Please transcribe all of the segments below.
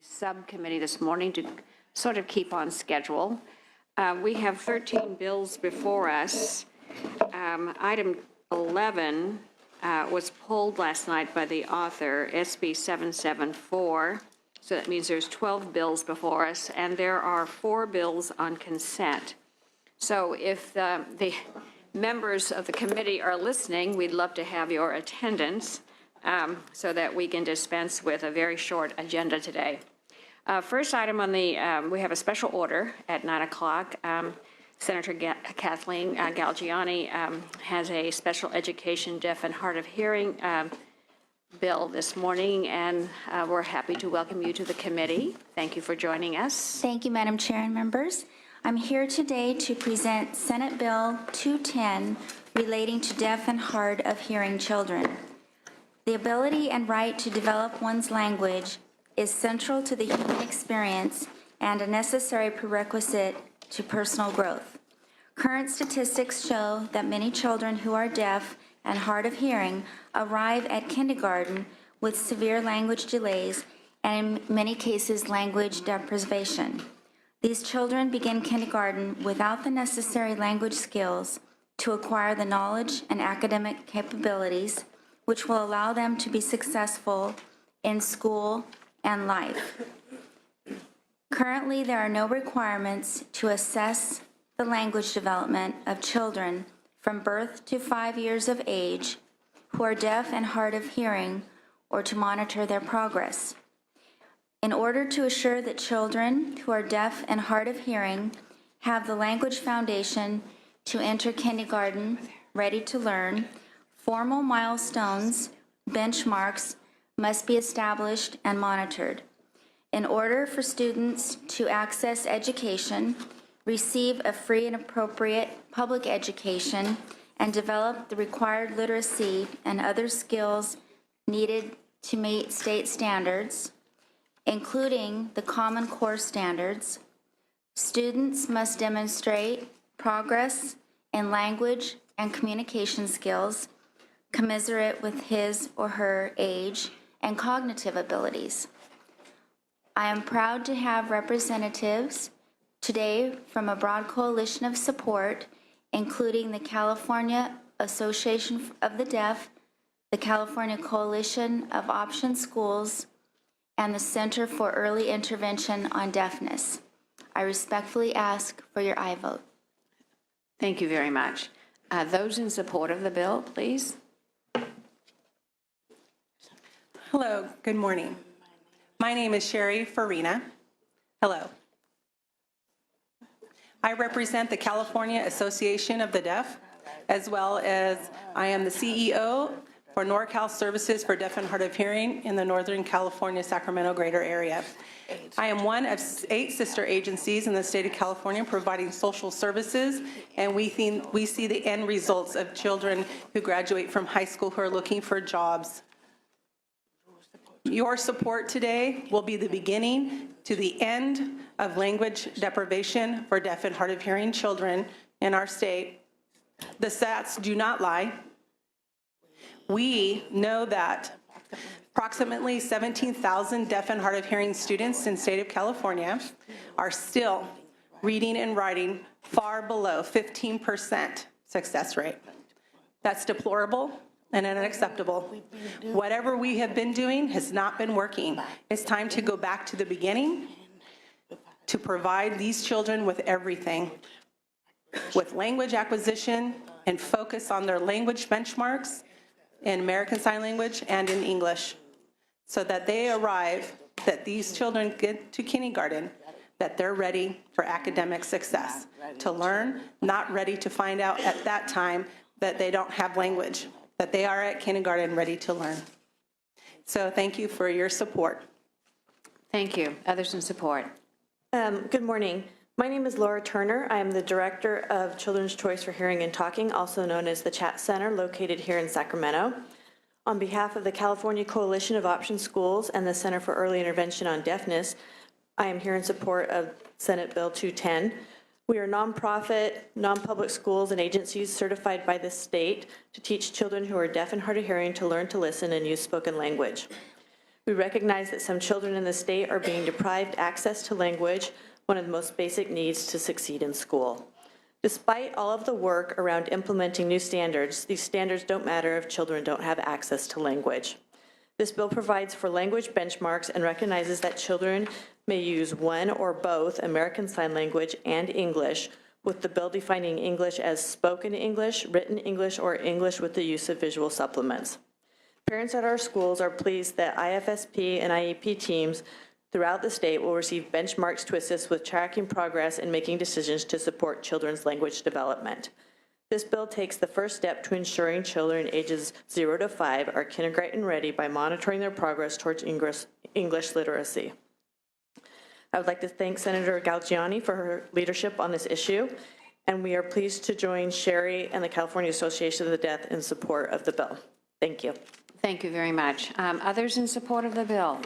subcommittee this morning to sort of keep on schedule. We have 13 bills before us. Item 11 was pulled last night by the author, SB 774. So that means there's 12 bills before us, and there are 4 bills on consent. So if the members of the committee are listening, we'd love to have your attendance so that we can dispense with a very short agenda today. First item on the, we have a special order at 9 o'clock. Senator Kathleen Galgiani has a special education deaf and hard of hearing bill this morning, and we're happy to welcome you to the committee. Thank you for joining us. Thank you, Madam Chair and members. I'm here today to present Senate Bill 210 relating to deaf and hard of hearing children. The ability and right to develop one's language is central to the human experience and a necessary prerequisite to personal growth. Current statistics show that many children who are deaf and hard of hearing arrive at kindergarten with severe language delays and in many cases language deprivation. These children begin kindergarten without the necessary language skills to acquire the knowledge and academic capabilities which will allow them to be successful in school and life. Currently, there are no requirements to assess the language development of children from birth to 5 years of age who are deaf and hard of hearing or to monitor their progress. In order to assure that children who are deaf and hard of hearing have the language foundation to enter kindergarten ready to learn, formal milestones, benchmarks must be established and monitored. In order for students to access education, receive a free and appropriate public education, and develop the required literacy and other skills needed to meet state standards, including the Common Core standards, students must demonstrate progress in language and communication skills commensurate with his or her age and cognitive abilities. I am proud to have representatives today from a broad coalition of support, including the California Association of the Deaf, the California Coalition of Option Schools, and the Center for Early Intervention on Deafness. I respectfully ask for your aye vote. Thank you very much. Those in support of the bill, please. Hello, good morning. My name is Sherry Farina. Hello. I represent the California Association of the Deaf, as well as I am the CEO for NorCal Services for Deaf and Hard of Hearing in the Northern California, Sacramento greater area. I am one of 8 sister agencies in the state of California providing social services, and we see the end results of children who graduate from high school who are looking for jobs. Your support today will be the beginning to the end of language deprivation for deaf and hard of hearing children in our state. The stats do not lie. We know that approximately 17,000 deaf and hard of hearing students in the state of California are still reading and writing far below 15% success rate. That's deplorable and unacceptable. Whatever we have been doing has not been working. It's time to go back to the beginning to provide these children with everything, with language acquisition and focus on their language benchmarks in American Sign Language and in English, so that they arrive, that these children get to kindergarten, that they're ready for academic success, to learn, not ready to find out at that time that they don't have language, that they are at kindergarten ready to learn. So thank you for your support. Thank you. Others in support? Good morning. My name is Laura Turner. I am the Director of Children's Choice for Hearing and Talking, also known as the Chat Center, located here in Sacramento. On behalf of the California Coalition of Option Schools and the Center for Early Intervention on Deafness, I am here in support of Senate Bill 210. We are nonprofit, non-public schools and agencies certified by the state to teach children who are deaf and hard of hearing to learn to listen and use spoken language. We recognize that some children in the state are being deprived access to language, one of the most basic needs to succeed in school. Despite all of the work around implementing new standards, these standards don't matter if children don't have access to language. This bill provides for language benchmarks and recognizes that children may use one or both American Sign Language and English, with the bill defining English as spoken English, written English, or English with the use of visual supplements. Parents at our schools are pleased that IFSP and IEP teams throughout the state will receive benchmarks to assist with tracking progress and making decisions to support children's language development. This bill takes the first step to ensuring children ages 0 to 5 are kindergarten ready by monitoring their progress towards English literacy. I would like to thank Senator Galgiani for her leadership on this issue, and we are pleased to join Sherry and the California Association of the Deaf in support of the bill. Thank you. Thank you very much. Others in support of the bill?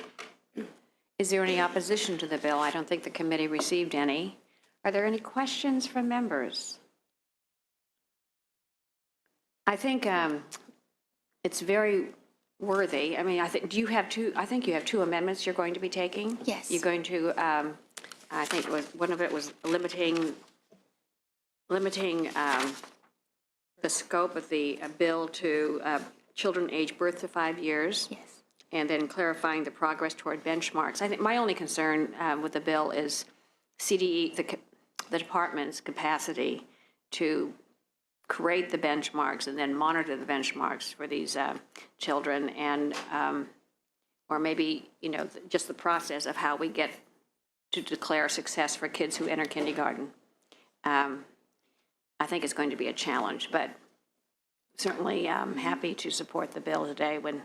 Is there any opposition to the bill? I don't think the committee received any. Are there any questions from members? I think it's very worthy. I mean, I think, you have two amendments you're going to be taking? Yes. You're going to, I think it was, one of it was limiting the scope of the bill to children aged birth to 5 years. Yes. And then clarifying the progress toward benchmarks. I think my only concern with the bill is CDE, the department's capacity to create the benchmarks and then monitor the benchmarks for these children, and or maybe, you know, just the process of how we get to declare success for kids who enter kindergarten. I think it's going to be a challenge, but certainly happy to support the bill today when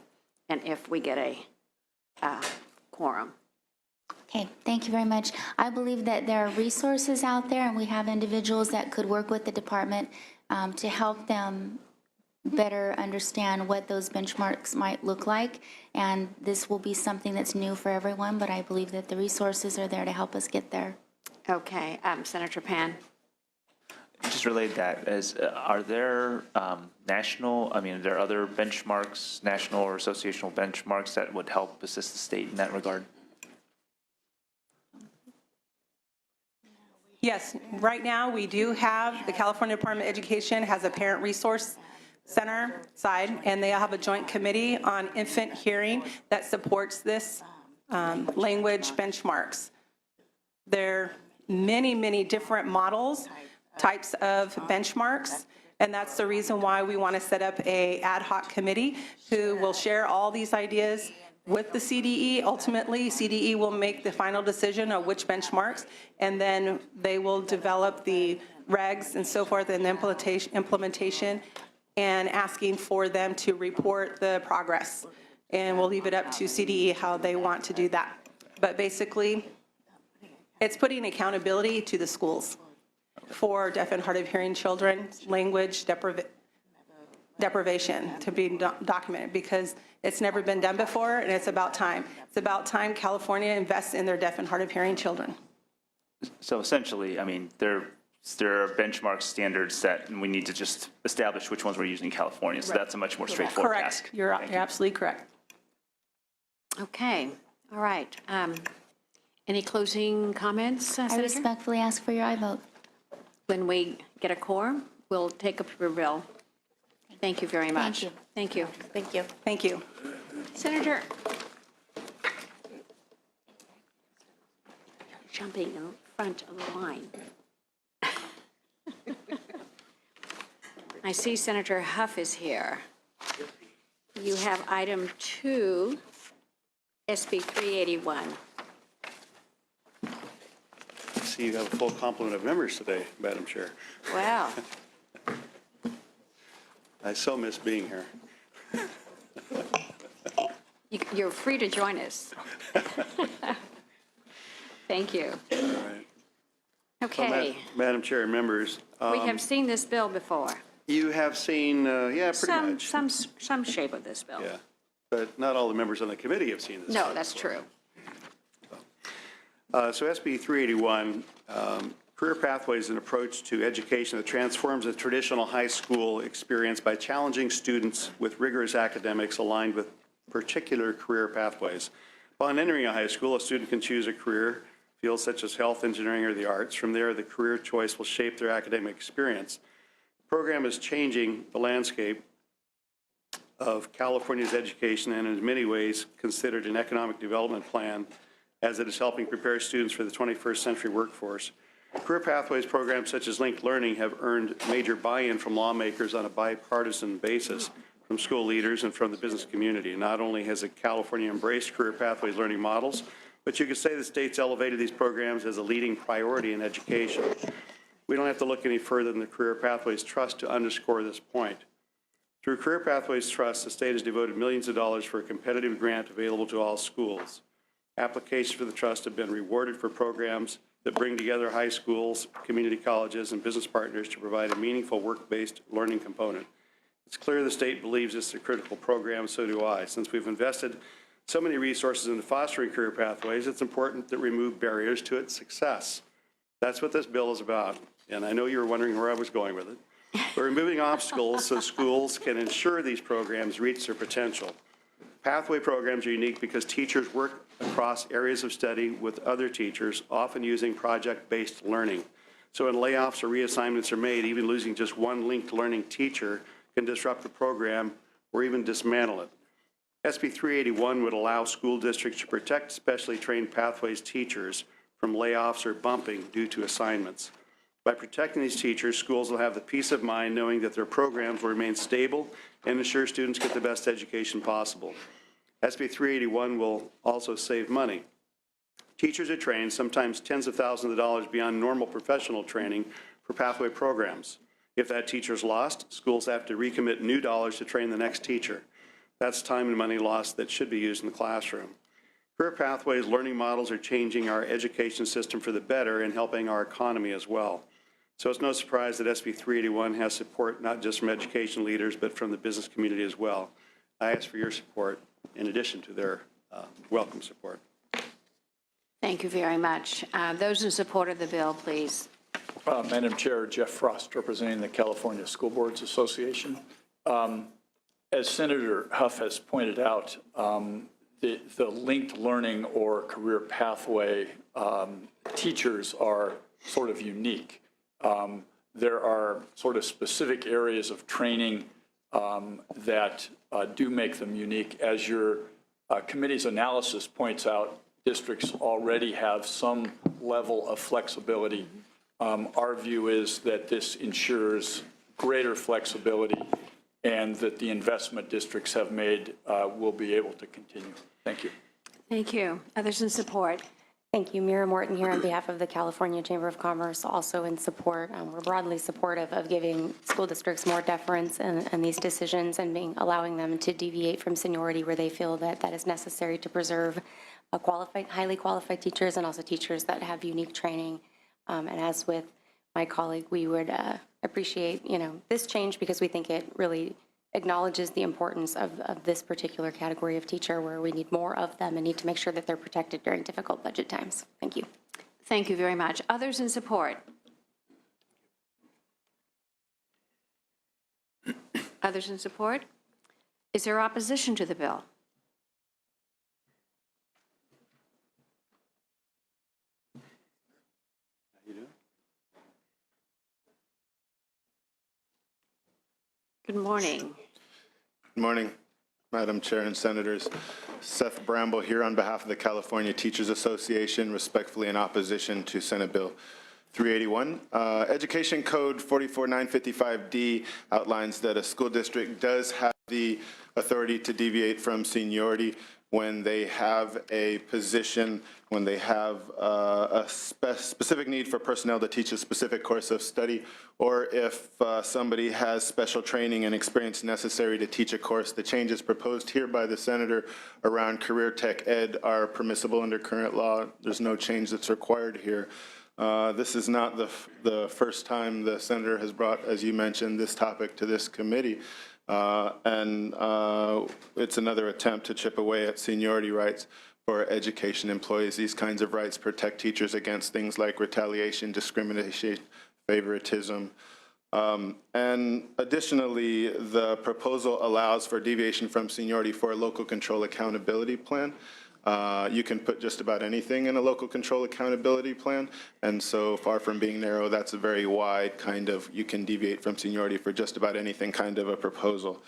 and if we get a quorum. Okay, thank you very much. I believe that there are resources out there, and we have individuals that could work with the department to help them better understand what those benchmarks might look like. And this will be something that's new for everyone, but I believe that the resources are there to help us get there. Okay, Senator Pan. Just relate that, are there national, are there other benchmarks, national or associational benchmarks that would help assist the state in that regard? Yes, right now we do have, the California Department of Education has a parent resource center side, and they have a joint committee on infant hearing that supports this language benchmarks. There are many, many different models, types of benchmarks, and that's the reason why we want to set up a ad hoc committee who will share all these ideas with the CDE. Ultimately, CDE will make the final decision of which benchmarks, and then they will develop the regs and so forth and the implementation, and asking for them to report the progress. And we'll leave it up to CDE how they want to do that. But basically, it's putting accountability to the schools for deaf and hard of hearing children, language deprivation to be documented, because it's never been done before, and it's about time. It's about time California invests in their deaf and hard of hearing children. So essentially, there are benchmark standards set, and we need to just establish which ones we're using in California. So that's a much more straightforward task. Correct. You're absolutely correct. Okay, all right. Any closing comments, I Senator? respectfully ask for your aye vote. When we get a quorum, we'll take up your bill. Thank you very much. Thank you. Thank you. Thank you. Senator, jumping in front of the line. I see Senator Huff is here. You have item 2, SB 381. I see you have a full complement of members today, Madam Chair. Well, I so miss being here. you're free to join us. Thank you. All right. Okay, Madam Chair and members, we have seen this bill before. you have seen, yeah, pretty much. Some shape of this bill. Yeah, but not all the members on the committee have seen this. No, that's true. So SB 381, Career Pathways, an approach to education that transforms a traditional high school experience by challenging students with rigorous academics aligned with particular career pathways. Upon entering a high school, a student can choose a career, fields such as health, engineering, or the arts. From there, the career choice will shape their academic experience. The program is changing the landscape of California's education and in many ways considered an economic development plan as it is helping prepare students for the 21st century workforce. Career Pathways programs such as Linked Learning have earned major buy-in from lawmakers on a bipartisan basis, from school leaders and from the business community. Not only has California embraced Career Pathways learning models, but you could say the state's elevated these programs as a leading priority in education. We don't have to look any further than the Career Pathways Trust to underscore this point. Through Career Pathways Trust, the state has devoted millions of dollars for a competitive grant available to all schools. Applications for the trust have been rewarded for programs that bring together high schools, community colleges, and business partners to provide a meaningful work-based learning component. It's clear the state believes this is a critical program, so do I. Since we've invested so many resources into fostering career pathways, it's important that we remove barriers to its success. That's what this bill is about, and I know you were wondering where I was going with it. We're removing obstacles so schools can ensure these programs reach their potential. Pathway programs are unique because teachers work across areas of study with other teachers, often using project-based learning. So when layoffs or reassignments are made, even losing just one linked learning teacher can disrupt the program or even dismantle it. SB 381 would allow school districts to protect specially trained pathways teachers from layoffs or bumping due to assignments. By protecting these teachers, schools will have the peace of mind knowing that their programs will remain stable and ensure students get the best education possible. SB 381 will also save money. Teachers are trained sometimes tens of thousands of dollars beyond normal professional training for pathway programs. If that teacher is lost, schools have to recommit new dollars to train the next teacher. That's time and money lost that should be used in the classroom. Career Pathways learning models are changing our education system for the better and helping our economy as well. So it's no surprise that SB 381 has support not just from education leaders, but from the business community as well. I ask for your support in addition to their welcome support. Thank you very much. Those in support of the bill, please. Madam Chair, Jeff Frost, representing the California School Boards Association. As Senator Huff has pointed out, the linked learning or career pathway teachers are sort of unique. There are sort of specific areas of training that do make them unique. As your committee's analysis points out, districts already have some level of flexibility. Our view is that this ensures greater flexibility and that the investment districts have made will be able to continue. Thank you. Thank you. Others in support? Thank you. Mira Morton here on behalf of the California Chamber of Commerce, also in support. We're broadly supportive of giving school districts more deference in these decisions and allowing them to deviate from seniority where they feel that that is necessary to preserve highly qualified teachers and also teachers that have unique training. And as with my colleague, we would appreciate, this change because we think it really acknowledges the importance of this particular category of teacher where we need more of them and need to make sure that they're protected during difficult budget times. Thank you. Thank you very much. Others in support? Others in support? Is there opposition to the bill? Good morning. Good morning, Madam Chair and Senators. Seth Bramble here on behalf of the California Teachers Association, respectfully in opposition to Senate Bill 381. Education Code 44955D outlines that a school district does have the authority to deviate from seniority when they have a position, when they have a specific need for personnel to teach a specific course of study, or if somebody has special training and experience necessary to teach a course. The changes proposed here by the Senator around career tech ed are permissible under current law. There's no change that's required here. This is not the first time the Senator has brought, as you mentioned, this topic to this committee. It's another attempt to chip away at seniority rights for education employees. These kinds of rights protect teachers against things like retaliation, discrimination, favoritism, And additionally, the proposal allows for deviation from seniority for a local control accountability plan. You can put just about anything in a local control accountability plan. And so far from being narrow, that's a very wide kind of, you can deviate from seniority for just about anything kind of a proposal.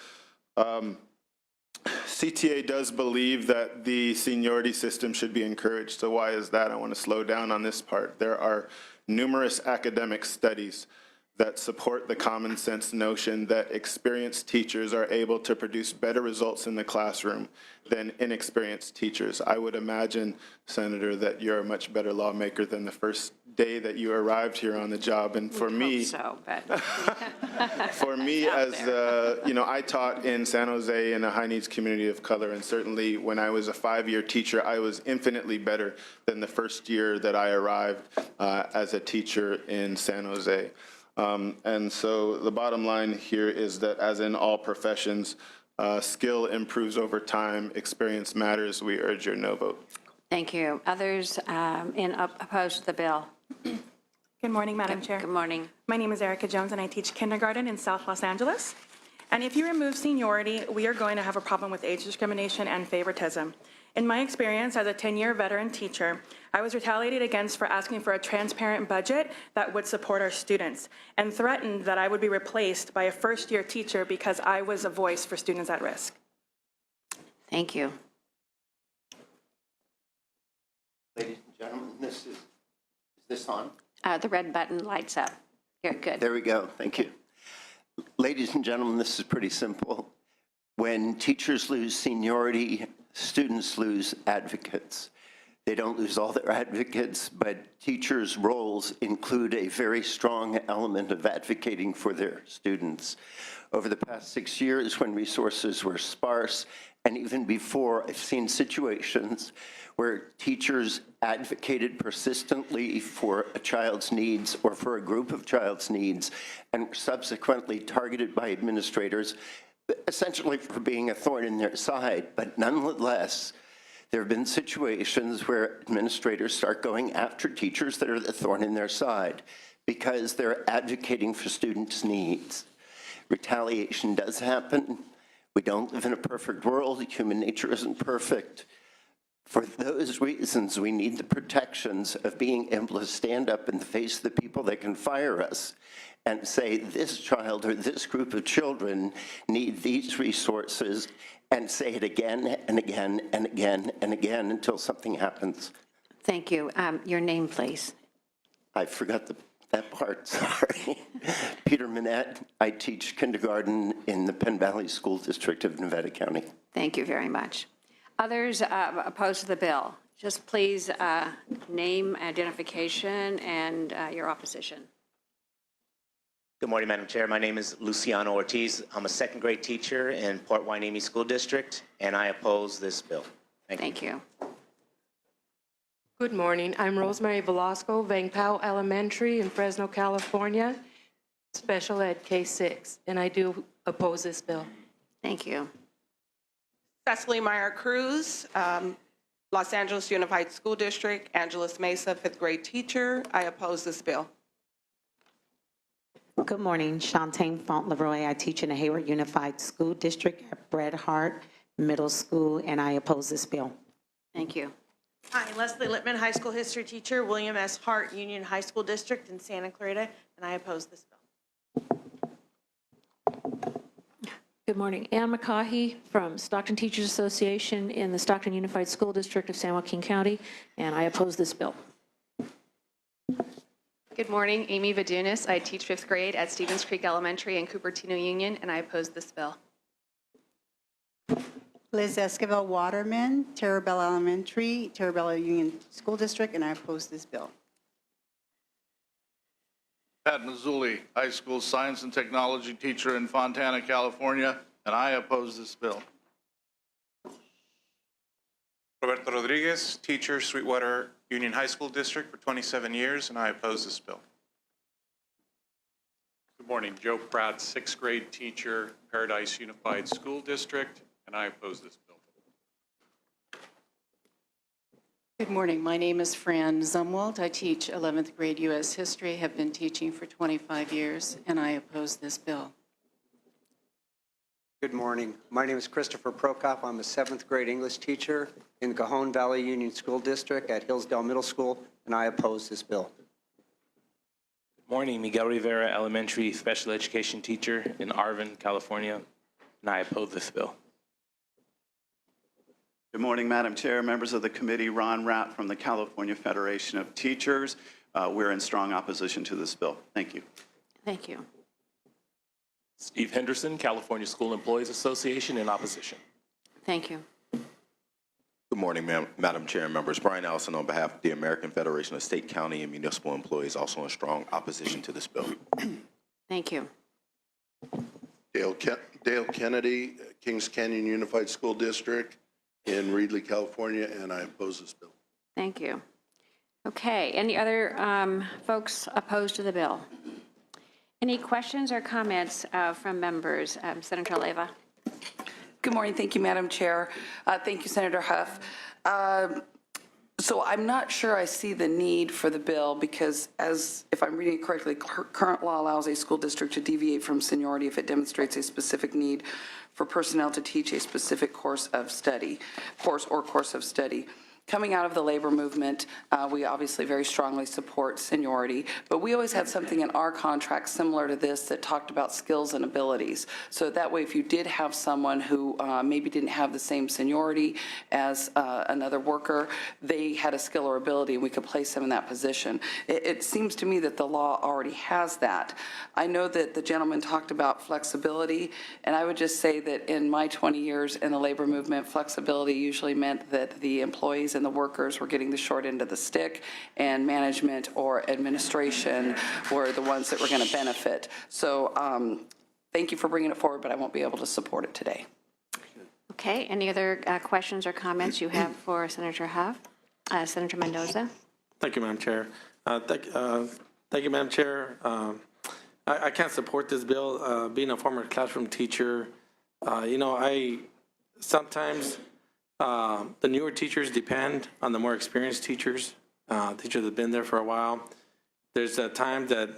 CTA does believe that the seniority system should be encouraged. So why is that? I want to slow down on this part. There are numerous academic studies that support the common sense notion that experienced teachers are able to produce better results in the classroom than inexperienced teachers. I would imagine, Senator, that you're a much better lawmaker than the first day that you arrived here on the job. And for me, Hope so, but for me, as you know, I taught in San Jose in a high needs community of color, and certainly when I was a 5-year teacher, I was infinitely better than the first year that I arrived as a teacher in San Jose. And so the bottom line here is that, as in all professions, skill improves over time, experience matters. We urge your no vote. thank you. Others opposed to the bill? Good morning, Madam Chair. Good morning. My name is Erica Jones, and I teach kindergarten in South Los Angeles. And if you remove seniority, we are going to have a problem with age discrimination and favoritism. In my experience as a 10-year veteran teacher, I was retaliated against for asking for a transparent budget that would support our students, and threatened that I would be replaced by a first-year teacher because I was a voice for students at risk. Thank you. Ladies and gentlemen, is this on? The red button lights up. Here, good. There we go. Thank you. Ladies and gentlemen, this is pretty simple. When teachers lose seniority, students lose advocates. They don't lose all their advocates, but teachers' roles include a very strong element of advocating for their students. Over the past 6 years, when resources were sparse, and even before, I've seen situations where teachers advocated persistently for a child's needs or for a group of child's needs and were subsequently targeted by administrators, essentially for being a thorn in their side. But nonetheless, there have been situations where administrators start going after teachers that are the thorn in their side because they're advocating for students' needs. Retaliation does happen. We don't live in a perfect world. Human nature isn't perfect. For those reasons, we need the protections of being able to stand up in the face of the people that can fire us and say, this child or this group of children need these resources, and say it again and again and again and again until something happens. Thank you. Your name, please. I forgot that part, sorry. Peter Manette, I teach kindergarten in the Penn Valley School District of Nevada County. Thank you very much. Others opposed to the bill, just please name, identification, and your opposition. Good morning, Madam Chair. My name is Luciano Ortiz. I'm a second grade teacher in Port Hueneme School District, and I oppose this bill. Thank you. Good morning. I'm Rosemary Velasco, Vang Pao Elementary in Fresno, California, Special Ed K-6, and I do oppose this bill. Thank you. Cecily Meyer Cruz, Los Angeles Unified School District, Angeles Mesa, 5th grade teacher. I oppose this bill. Good morning, Shantae Font-Leroy. I teach in the Hayward Unified School District at Bret Harte Middle School, and I oppose this bill. Thank you. Hi, Leslie Littman, high school history teacher, William S. Hart Union High School District in Santa Clarita, and I oppose this bill. Good morning. Ann McCaughey from Stockton Teachers Association in the Stockton Unified School District of San Joaquin County, and I oppose this bill. Good morning, Amy Vadunas. I teach 5th grade at Stevens Creek Elementary in Cupertino Union, and I oppose this bill. Liz Esquivel Waterman, Terabella Elementary, Terabella Union School District, and I oppose this bill. Pat Mazzulli, high school science and technology teacher in Fontana, California, and I oppose this bill. Roberto Rodriguez, teacher, Sweetwater Union High School District for 27 years, and I oppose this bill. Good morning, Joe Pratt, 6th grade teacher, Paradise Unified School District, and I oppose this bill. Good morning. My name is Fran Zumwalt. I teach 11th grade U.S. history, have been teaching for 25 years, and I oppose this bill. Good morning. My name is Christopher Prokop. I'm a 7th grade English teacher in the Cajon Valley Union School District at Hillsdale Middle School, and I oppose this bill. Good morning. Miguel Rivera, elementary special education teacher in Arvin, California, and I oppose this bill. Good morning, Madam Chair, members of the committee. Ron Rapp from the California Federation of Teachers. We're in strong opposition to this bill. Thank you. Thank you. Steve Henderson, California School Employees Association, in opposition. Thank you. Good morning, Madam Chair and members. Brian Allison on behalf of the American Federation of State, County, and Municipal Employees, also in strong opposition to this bill. Thank you. Dale Kennedy, Kings Canyon Unified School District in Reedley, California, and I oppose this bill. Thank you. Okay, any other folks opposed to the bill? Any questions or comments from members? Senator Leyva. Good morning. Thank you, Madam Chair. Thank you, Senator Huff. So I'm not sure I see the need for the bill because, as if I'm reading it correctly, current law allows a school district to deviate from seniority if it demonstrates a specific need for personnel to teach a specific course of study. Coming out of the labor movement, we obviously very strongly support seniority, but we always had something in our contract similar to this that talked about skills and abilities. So that way, if you did have someone who maybe didn't have the same seniority as another worker, they had a skill or ability and we could place them in that position. It seems to me that the law already has that. I know that the gentleman talked about flexibility, and I would just say that in my 20 years in the labor movement, flexibility usually meant that the employees and the workers were getting the short end of the stick, and management or administration were the ones that were going to benefit. So thank you for bringing it forward, but I won't be able to support it today. Okay, any other questions or comments you have for Senator Huff? Senator Mendoza. Thank you, Madam Chair. Thank you, Madam Chair. I can't support this bill. Being a former classroom teacher, sometimes the newer teachers depend on the more experienced teachers, teachers that have been there for a while. There's a time that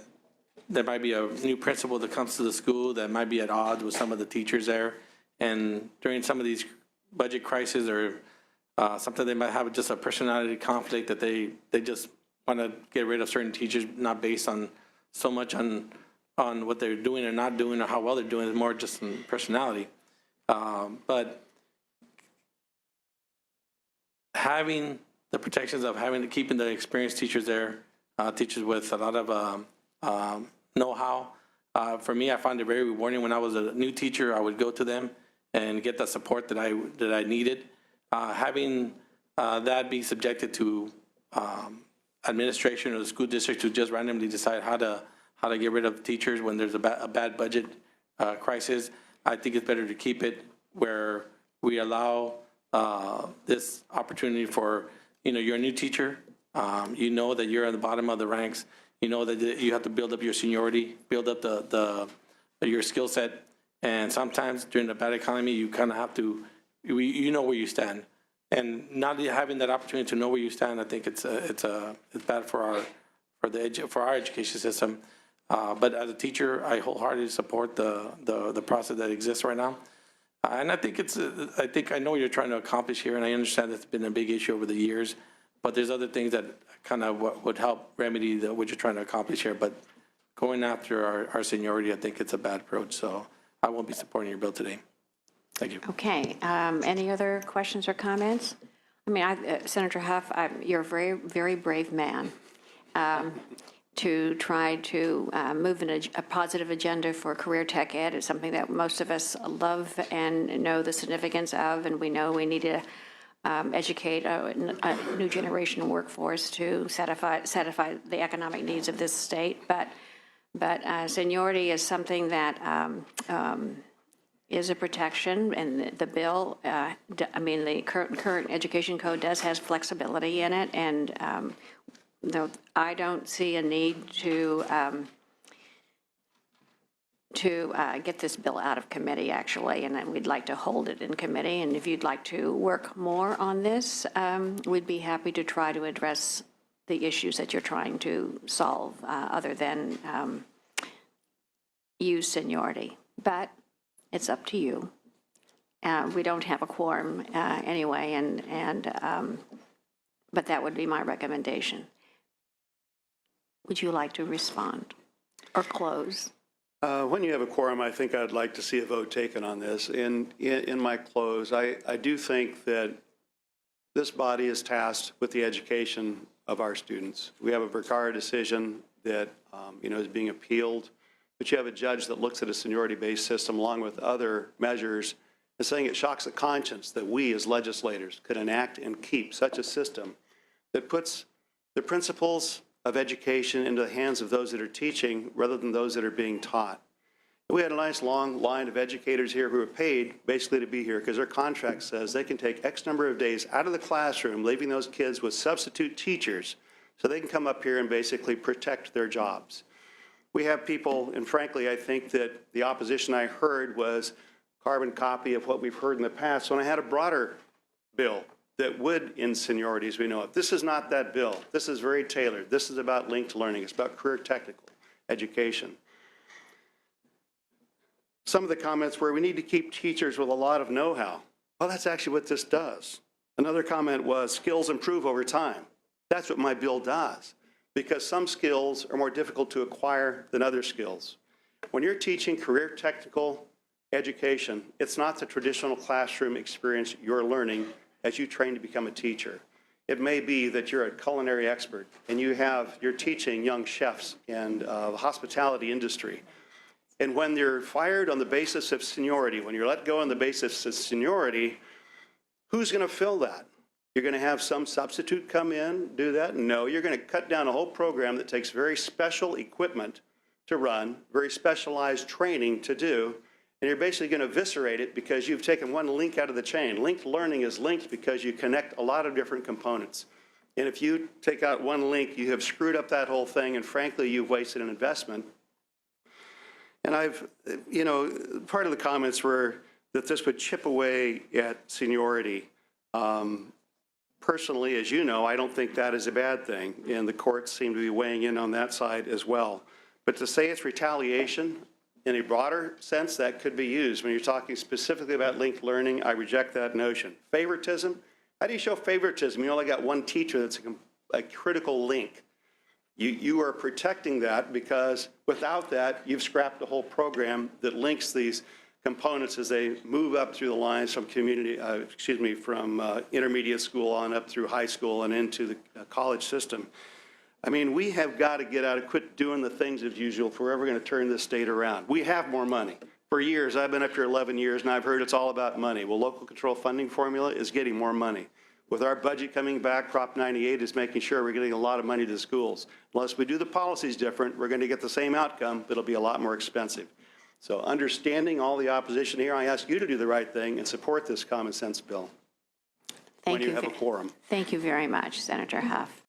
there might be a new principal that comes to the school that might be at odds with some of the teachers there. And during some of these budget crises or something, they might have just a personality conflict that they just want to get rid of certain teachers, not based on so much on what they're doing or not doing or how well they're doing. It's more just in personality. But having the protections of keeping the experienced teachers there, teachers with a lot of know-how. For me, I found it very rewarding. When I was a new teacher, I would go to them and get the support that I needed. Having that be subjected to administration or the school district to just randomly decide how to get rid of teachers when there's a bad budget crisis, I think it's better to keep it where we allow this opportunity for, you're a new teacher, you know that you're at the bottom of the ranks, you know that you have to build up your seniority, build up your skill set, and sometimes during the bad economy, you kind of have to, you know where you stand. And not having that opportunity to know where you stand, I think it's bad for our education system. But as a teacher, I wholeheartedly support the process that exists right now. And I think I know what you're trying to accomplish here, and I understand it's been a big issue over the years, but there's other things that kind of would help remedy what you're trying to accomplish here. But going after our seniority, I think it's a bad approach, so I won't be supporting your bill today. Thank you. Okay, any other questions or comments? I mean, Senator Huff, you're a very, very brave man. To try to move a positive agenda for career tech ed is something that most of us love and know the significance of, and we know we need to educate a new generation workforce to satisfy the economic needs of this state. But seniority is something that is a protection, and the bill, the current education code has flexibility in it, and though I don't see a need to to get this bill out of committee, actually, and then we'd like to hold it in committee. And if you'd like to work more on this, we'd be happy to try to address the issues that you're trying to solve, other than use seniority. But it's up to you. We don't have a quorum anyway, but that would be my recommendation. Would you like to respond or close? When you have a quorum, I think I'd like to see a vote taken on this. In my close, I do think that this body is tasked with the education of our students. We have a Vergara decision that is being appealed, but you have a judge that looks at a seniority-based system along with other measures and saying it shocks the conscience that we as legislators could enact and keep such a system that puts the principles of education into the hands of those that are teaching rather than those that are being taught. We had a nice long line of educators here who are paid basically to be here because their contract says they can take X number of days out of the classroom, leaving those kids with substitute teachers so they can come up here and basically protect their jobs. We have people, and frankly, I think that the opposition I heard was carbon copy of what we've heard in the past. When I had a broader bill that would end seniority as we know it. This is not that bill. This is very tailored. This is about linked learning. It's about career technical education. Some of the comments were we need to keep teachers with a lot of know-how. Well, that's actually what this does. Another comment was skills improve over time. That's what my bill does, because some skills are more difficult to acquire than other skills. When you're teaching career technical education, it's not the traditional classroom experience you're learning as you train to become a teacher. It may be that you're a culinary expert and you're teaching young chefs in the hospitality industry. And when they're fired on the basis of seniority, when you're let go on the basis of seniority, who's going to fill that? You're going to have some substitute come in, do that? No, you're going to cut down a whole program that takes very special equipment to run, very specialized training to do, and you're basically going to eviscerate it because you've taken one link out of the chain. Linked learning is linked because you connect a lot of different components. And if you take out one link, you have screwed up that whole thing, and frankly, you've wasted an investment. And part of the comments were that this would chip away at seniority. Personally, as you know, I don't think that is a bad thing, and the courts seem to be weighing in on that side as well. But to say it's retaliation, in a broader sense, that could be used. When you're talking specifically about linked learning, I reject that notion. Favoritism, how do you show favoritism? You only got one teacher that's a critical link. You are protecting that because without that, you've scrapped the whole program that links these components as they move up through the lines from from intermediate school on up through high school and into the college system. I mean, we have got to quit doing the things as usual if we're ever going to turn this state around. We have more money. For years, I've been up here 11 years, and I've heard it's all about money. Well, local control funding formula is getting more money. With our budget coming back, Prop 98 is making sure we're getting a lot of money to schools. Unless we do the policies different, we're going to get the same outcome, but it'll be a lot more expensive. So understanding all the opposition here, I ask you to do the right thing and support this common sense bill when you have a quorum. Thank you very much, Senator Huff.